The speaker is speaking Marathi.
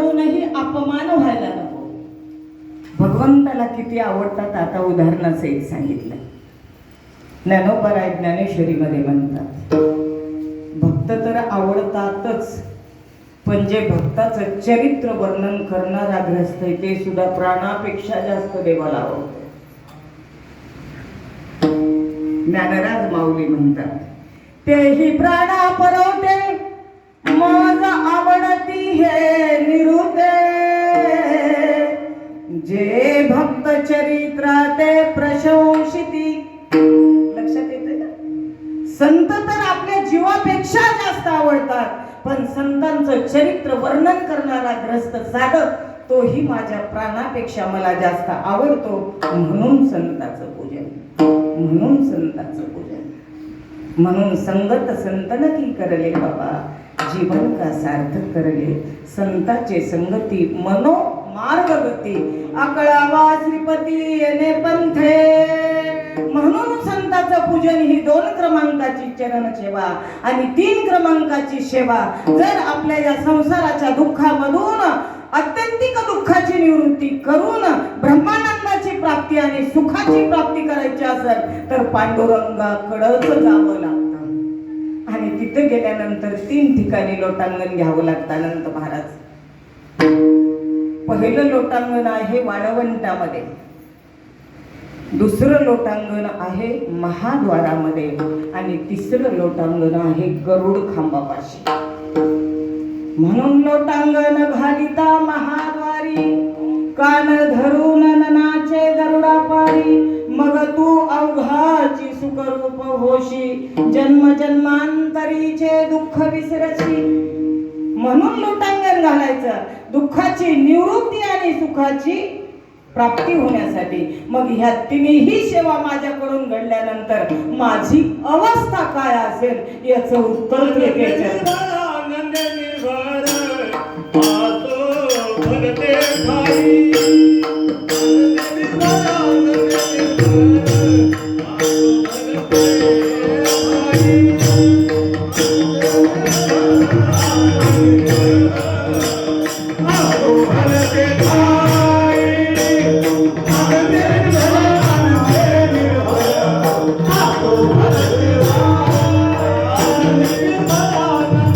अपमान व्हायला नको. भगवंताला किती आवडतात आता उदाहरणासहित सांगितलं. ज्ञानोबा ज्ञानेश्वरीमध्ये म्हणतात, भक्त तर आवडतातच, पण जे भक्ताचं चरित्र वर्णन करणारा ग्रस्त आहे ते सुद्धा प्राणापेक्षा जास्त देवाला आवडतं. ज्ञानराज माऊली म्हणतात, तेही प्राणा परवते मज आवडती हे निरुते, जे भक्त चरित्राते प्रशंसिती. लक्षात येते का? संत तर आपल्या जीवापेक्षा जास्त आवडतात, पण संतांचं चरित्र वर्णन करणारा ग्रस्त साधक तोही माझ्या प्राणापेक्षा मला जास्त आवडतो. म्हणून संताचं पूजन, म्हणून संताचं पूजन. म्हणून संगत संतन की करले बाबा, जीवन का सार्थक करले. संताचे संगती मनो मार्ग गती, अकळावा श्रीपती येणे पंथे. म्हणून संताचं पूजन ही 2 क्रमांकाची चरण सेवा आणि 3 क्रमांकाची सेवा. जर आपल्या या संसाराच्या दुःखामधून अत्यंतिक दुःखाची निवृत्ती करून ब्रह्मानंदाची प्राप्ती आणि सुखाची प्राप्ती करायची असेल तर पांडुरंगाकडंच जावं लागतं. आणि तिथे गेल्यानंतर 3 ठिकाणी लोटांगण घ्यावं लागतं. अनंत महाराज, पहिलं लोटांगण आहे वाळवंटामध्ये, दुसरं लोटांगण आहे महाद्वारामध्ये आणि तिसरं लोटांगण आहे गरुड खांबापाशी. म्हणून लोटांगण घालिता महाद्वारी, कान धरून ननाचे गरुडापारी. मग तू अवघाची सुखरूप होशी, जन्म जन्मांतरीचे दुःख विसरशी. म्हणून लोटांगण घालायचं दुःखाची निवृत्ती आणि सुखाची प्राप्ती होण्यासाठी. मग ह्या तिन्ही सेवा माझ्याकडून घडल्यानंतर माझी अवस्था काय असेल याचं उत्तर भरते